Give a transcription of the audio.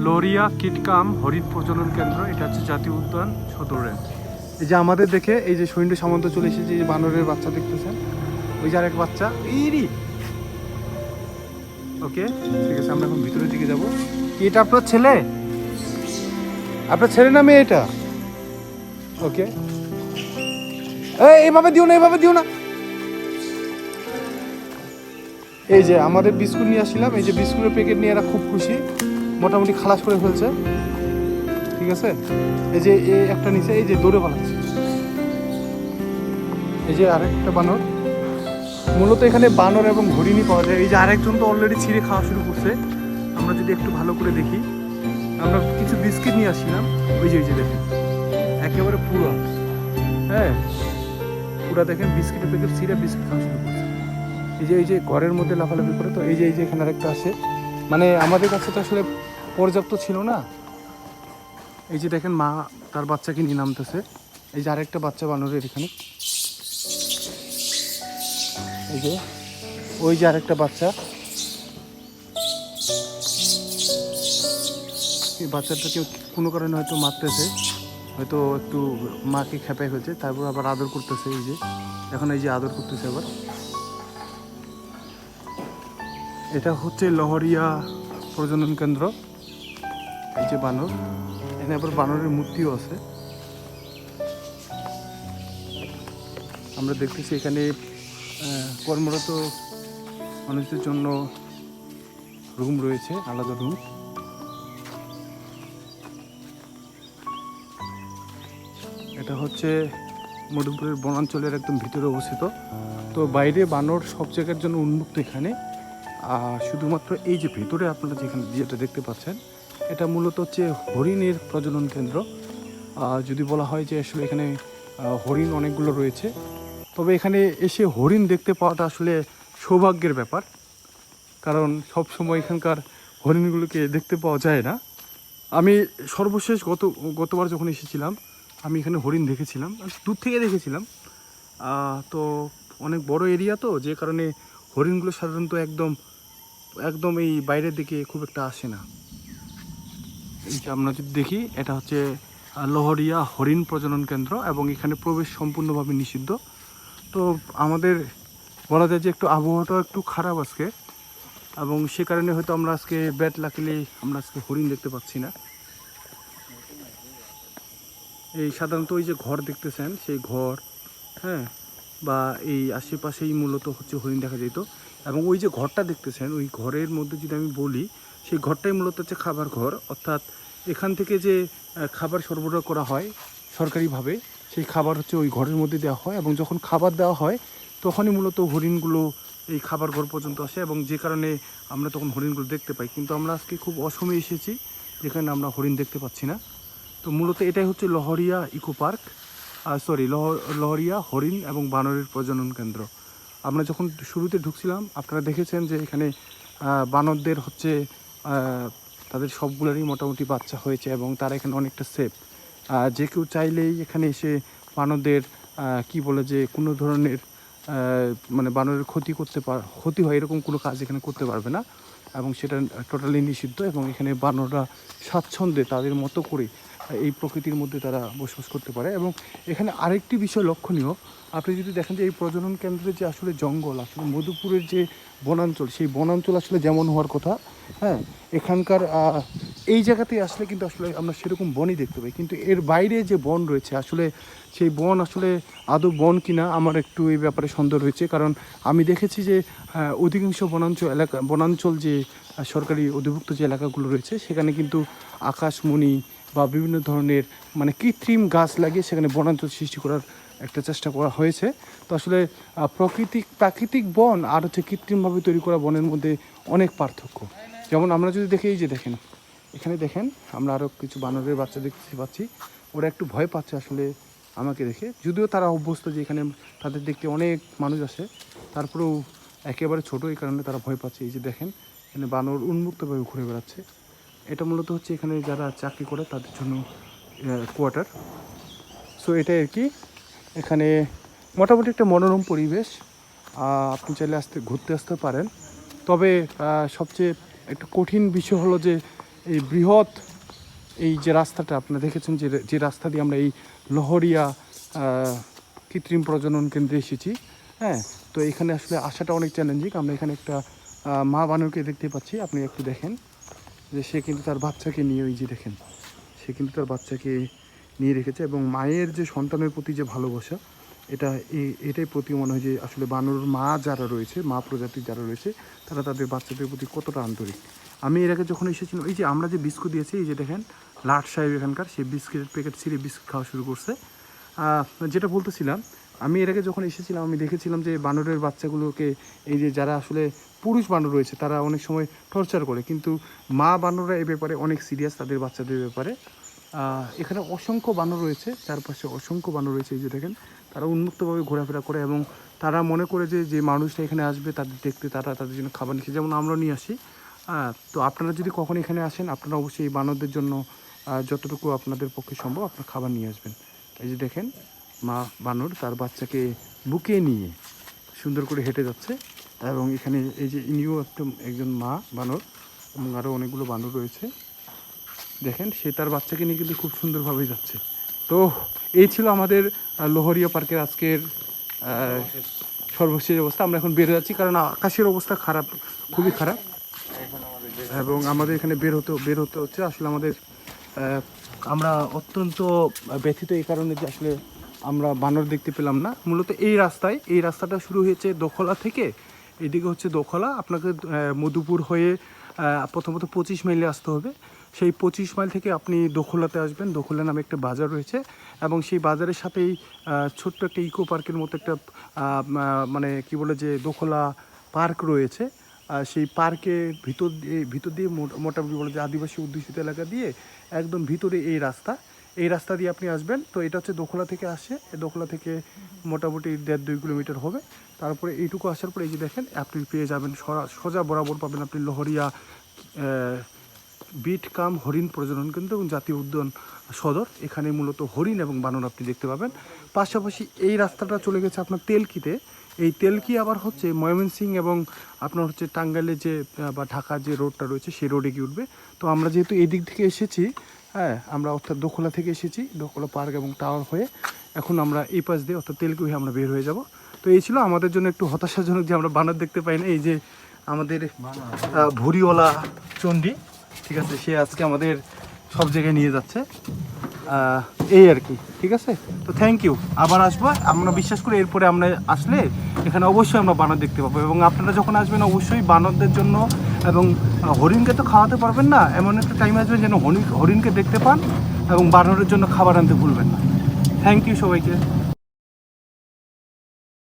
লোরিয়া কিটকাম হরিণ প্রজনন কেন্দ্র। এটা হচ্ছে জাতীয় উদ্যান সদরে। এই যে আমাদের দেখে এই যে সৈন্য সামন্ত চলে এসেছে, যে বানরের বাচ্চা দেখতেছেন, ওই যে আরেক বাচ্চা ইরি। ওকে, ঠিক আছে, আমরা এখন ভিতরের দিকে যাবো। কি এটা আপনার ছেলে? আপনার ছেলে না মেয়ে এটা? ওকে, এইভাবে দিও না, এইভাবে দিও না। এই যে আমাদের বিস্কুট নিয়ে আসছিলাম, এই যে বিস্কুটের প্যাকেট নিয়ে এরা খুব খুশি, মোটামুটি খালাস করে ফেলছে। ঠিক আছে, এই যে এই একটা নিচে, এই যে দৌড়ে পালাচ্ছে। এই যে আরেকটা বানর। মূলত এখানে বানর এবং হরিণই পাওয়া যায়। এই যে আরেকজন তো অলরেডি ছিঁড়ে খাওয়া শুরু করছে। আমরা যদি একটু ভালো করে দেখি, আমরা কিছু বিস্কিট নিয়ে আসছিলাম, ওই যে দেখেন একেবারে পুরো, হ্যাঁ পুরা দেখেন বিস্কিটের প্যাকেট ছিঁড়ে বিস্কিট খাওয়া শুরু করছে। এই যে ঘরের মধ্যে লাফালাফি করে। তো এই যে এখানে আরেকটা আসে, মানে আমাদের কাছে তো আসলে পর্যাপ্ত ছিল না। এই যে দেখেন মা তার বাচ্চাকে নিয়ে নামতেছে। এই যে আরেকটা বাচ্চা বানরের এখানে, এই যে ওই যে আরেকটা বাচ্চা। এই বাচ্চাটাকে কোনো কারণে হয়তো মারতেছে, হয়তো একটু মাকে খেপাই ফেলছে, তারপর আবার আদর করতেছে। এই যে এখন এই যে আদর করতেছে আবার। এটা হচ্ছে লহরিয়া প্রজনন কেন্দ্র। এই যে বানর, এখানে আবার বানরের মূর্তিও আছে। আমরা দেখতেছি এখানে কর্মরত মানুষদের জন্য রুম রয়েছে, আলাদা রুম। এটা হচ্ছে মধুপুরের বনাঞ্চলের একদম ভিতরে অবস্থিত। তো বাইরে বানর সব জায়গার জন্য উন্মুক্ত এখানে। শুধুমাত্র এই যে ভিতরে আপনারা যেটা দেখতে পাচ্ছেন, এটা মূলত হচ্ছে হরিণের প্রজনন কেন্দ্র। যদি বলা হয় যে আসলে এখানে হরিণ অনেকগুলো রয়েছে, তবে এখানে এসে হরিণ দেখতে পাওয়াটা আসলে সৌভাগ্যের ব্যাপার, কারণ সব সময় এখানকার হরিণগুলোকে দেখতে পাওয়া যায় না। আমি সর্বশেষ গতবার যখন এসেছিলাম, আমি এখানে হরিণ দেখেছিলাম, দূর থেকে দেখেছিলাম। তো অনেক বড় এরিয়া, তো যে কারণে হরিণগুলো সাধারণত একদম একদম এই বাইরের দিকে খুব একটা আসে না। এই যে আমরা যদি দেখি, এটা হচ্ছে লহরিয়া হরিণ প্রজনন কেন্দ্র, এবং এখানে প্রবেশ সম্পূর্ণভাবে নিষিদ্ধ। তো আমাদের বলা যায় যে একটু আবহাওয়াটাও একটু খারাপ আজকে, এবং সে কারণে হয়তো আমরা আজকে ব্যাড লাকিলি আমরা আজকে হরিণ দেখতে পাচ্ছি না। এই সাধারণত ওই যে ঘর দেখতেছেন, সেই ঘর, হ্যাঁ, বা এই আশেপাশেই মূলত হচ্ছে হরিণ দেখা যেত। এবং ওই যে ঘরটা দেখতেছেন, ওই ঘরের মধ্যে যদি আমি বলি, সেই ঘরটাই মূলত হচ্ছে খাবার ঘর, অর্থাৎ এখান থেকে যে খাবার সরবরাহ করা হয় সরকারিভাবে, সেই খাবার হচ্ছে ওই ঘরের মধ্যে দেওয়া হয়, এবং যখন খাবার দেওয়া হয় তখনই মূলত হরিণগুলো এই খাবার ঘর পর্যন্ত আসে, এবং যে কারণে আমরা তখন হরিণগুলো দেখতে পাই। কিন্তু আমরা আজকে খুব অসময়ে এসেছি, যেখানে আমরা হরিণ দেখতে পাচ্ছি না। তো মূলত এটাই হচ্ছে লহরিয়া ইকো পার্ক, লহরিয়া হরিণ এবং বানরের প্রজনন কেন্দ্র। আমরা যখন শুরুতে ঢুকছিলাম, আপনারা দেখেছেন যে এখানে বানরদের হচ্ছে তাদের সবগুলোরই মোটামুটি বাচ্চা হয়েছে, এবং তারা এখানে অনেকটা সেফ। যে কেউ চাইলেই এখানে এসে বানরদের কি বলে যে কোনো ধরনের মানে বানরের ক্ষতি হয় এরকম কোনো কাজ এখানে করতে পারবে না, এবং সেটা টোটালি নিষিদ্ধ। এবং এখানে বানররা স্বাচ্ছন্দ্যে তাদের মতো করে এই প্রকৃতির মধ্যে তারা বসবাস করতে পারে। এবং এখানে আরেকটি বিষয় লক্ষণীয়, আপনি যদি দেখেন যে এই প্রজনন কেন্দ্রে যে আসলে জঙ্গল, আসলে মধুপুরের যে বনাঞ্চল, সেই বনাঞ্চল আসলে যেমন হওয়ার কথা, হ্যাঁ, এখানকার এই জায়গাতে আসলে কিন্তু আসলে আমরা সেরকম বনই দেখতে পাই। কিন্তু এর বাইরে যে বন রয়েছে, আসলে সেই বন আসলে আদৌ বন কিনা আমার একটু এই ব্যাপারে সন্দেহ রয়েছে। কারণ আমি দেখেছি যে অধিকাংশ বনাঞ্চল যে সরকারি অধিভুক্ত যে এলাকাগুলো রয়েছে, সেখানে কিন্তু আকাশমণি বা বিভিন্ন ধরনের মানে কৃত্রিম গাছ লাগিয়ে সেখানে বনাঞ্চল সৃষ্টি করার একটা চেষ্টা করা হয়েছে। তো আসলে প্রাকৃতিক বন আর হচ্ছে কৃত্রিমভাবে তৈরি করা বনের মধ্যে অনেক পার্থক্য। যেমন আমরা যদি দেখি, এই যে দেখেন, এখানে দেখেন আমরা আরও কিছু বানরের বাচ্চা দেখতে পাচ্ছি। ওরা একটু ভয় পাচ্ছে আসলে আমাকে দেখে, যদিও তারা অভ্যস্ত যে এখানে তাদের দেখতে অনেক মানুষ আসে, তারপরেও একেবারে ছোটো, এই কারণে তারা ভয় পাচ্ছে। এই যে দেখেন, এখানে বানর উন্মুক্তভাবে ঘুরে বেড়াচ্ছে। এটা মূলত হচ্ছে এখানে যারা চাকরি করে তাদের জন্য কোয়ার্টার। সো এটাই আর কি। এখানে মোটামুটি একটা মনোরম পরিবেশ, আপনি চাইলে ঘুরতে আসতে পারেন। তবে সবচেয়ে একটা কঠিন বিষয় হলো যে এই বৃহৎ এই যে রাস্তাটা আপনারা দেখেছেন, যে রাস্তা দিয়ে আমরা এই লহরিয়া কৃত্রিম প্রজনন কেন্দ্রে এসেছি। হ্যাঁ, তো এখানে আসলে আসাটা অনেক চ্যালেঞ্জিং। আমরা এখানে একটা মা বানরকে দেখতে পাচ্ছি, আপনি একটু দেখেন যে সে কিন্তু তার বাচ্চাকে নিয়ে, ওই যে দেখেন, সে কিন্তু তার বাচ্চাকে নিয়ে রেখেছে এবং মায়ের যে সন্তানের প্রতি যে ভালোবাসা, এটাই প্রতি মনে হয় যে আসলে বানর মা যারা রয়েছে, মা প্রজাতির যারা রয়েছে, তারা তাদের বাচ্চাদের প্রতি কতটা আন্তরিক। আমি এর আগে যখন এসেছিলাম, এই যে আমরা যে বিস্কুট দিয়েছি, এই যে দেখেন লাট সাহেব এখানকার, সেই বিস্কিটের প্যাকেট ছিঁড়ে বিস্কুট খাওয়া শুরু করছে। যেটা বলতেছিলাম, আমি এর আগে যখন এসেছিলাম আমি দেখেছিলাম যে বানরের বাচ্চাগুলোকে, এই যে যারা আসলে পুরুষ বানর রয়েছে তারা অনেক সময় টর্চার করে, কিন্তু মা বানররা এ ব্যাপারে অনেক সিরিয়াস তাদের বাচ্চাদের ব্যাপারে। এখানে অসংখ্য বানর রয়েছে, চারপাশে অসংখ্য বানর রয়েছে, এই যে দেখেন তারা উন্মুক্তভাবে ঘোরাফেরা করে এবং তারা মনে করে যে মানুষরা এখানে আসবে তাদের দেখতে, তারা তাদের জন্য খাবার নিচ্ছে, যেমন আমরা নিয়ে আসি। তো আপনারা যদি কখন এখানে আসেন, আপনারা অবশ্যই এই বানরদের জন্য যতটুকু আপনাদের পক্ষে সম্ভব আপনার খাবার নিয়ে আসবেন। এই যে দেখেন মা বানর তার বাচ্চাকে বুকে নিয়ে সুন্দর করে হেঁটে যাচ্ছে এবং এখানে এই যে ইনিও একজন মা বানর এবং আরও অনেকগুলো বানর রয়েছে। দেখেন সে তার বাচ্চাকে নিয়ে কিন্তু খুব সুন্দরভাবেই যাচ্ছে। তো এই ছিল আমাদের লহরিয়া পার্কের আজকের সর্বশেষ অবস্থা। আমরা এখন বের যাচ্ছি কারণ আকাশের অবস্থা খারাপ, খুবই খারাপ, এবং আমাদের এখানে বের হতে হচ্ছে। আসলে আমরা অত্যন্ত ব্যথিত এই কারণে যে আসলে আমরা বানর দেখতে পেলাম না। মূলত এই রাস্তাটা শুরু হয়েছে দোখলা থেকে, এদিকে হচ্ছে দোখলা, আপনাকে মধুপুর হয়ে প্রথমত 25 মাইলে আসতে হবে। সেই 25 মাইল থেকে আপনি দোখলাতে আসবেন। দোখলা নামে একটা বাজার রয়েছে এবং সেই বাজারের সাথেই ছোট্ট একটা ইকো পার্কের মতো একটা মানে কি বলে যে দোখলা পার্ক রয়েছে। সেই পার্কের ভিতর দিয়ে মোটামুটি বলে যে আদিবাসী অধ্যুষিত এলাকা দিয়ে একদম ভিতরে এই রাস্তা দিয়ে আপনি আসবেন। তো এটা হচ্ছে দোখলা থেকে আসে, দোখলা থেকে মোটামুটি 1.5-2 কিলোমিটার হবে। তারপরে এইটুকু আসার পরে এই যে দেখেন আপনি পেয়ে যাবেন সোজা বরাবর পাবেন আপনি লহরিয়া বিট কাম হরিণ প্রজনন কেন্দ্র এবং জাতীয় উদ্যান সদর। এখানে মূলত হরিণ এবং বানর আপনি দেখতে পাবেন। পাশাপাশি এই রাস্তাটা চলে গেছে আপনার তেলকিতে। এই তেলকি আবার হচ্ছে ময়মনসিংহ এবং আপনার হচ্ছে টাঙ্গাইলে যে বা ঢাকার যে রোডটা রয়েছে সেই রোডে গিয়ে উঠবে। তো আমরা যেহেতু এই দিক থেকে এসেছি, হ্যাঁ আমরা অর্থাৎ দোখলা থেকে এসেছি, দোখলা পার্ক এবং টাওয়ার হয়ে এখন আমরা এই পাশ দিয়ে অর্থাৎ তেলকি হয়ে আমরা বের হয়ে যাব। তো এই ছিল আমাদের জন্য একটু হতাশাজনক যে আমরা বানর দেখতে পাই না। এই যে আমাদের ভুরিওয়ালা চণ্ডী, ঠিক আছে, সে আজকে আমাদের সব জায়গায় নিয়ে যাচ্ছে, এই আর কি। ঠিক আছে, তো থ্যাংক ইউ, আবার আসবো। আমরা বিশ্বাস করি এরপরে আমরা আসলে এখানে অবশ্যই আমরা বানর দেখতে পাবো এবং আপনারা যখন আসবেন অবশ্যই বানরদের জন্য এবং হরিণকে তো খাওয়াতে পারবেন না, এমন একটা টাইম আসবে যেন হরিণকে দেখতে পান এবং বানরের জন্য খাবার আনতে ভুলবেন না। থ্যাংক ইউ সবাইকে।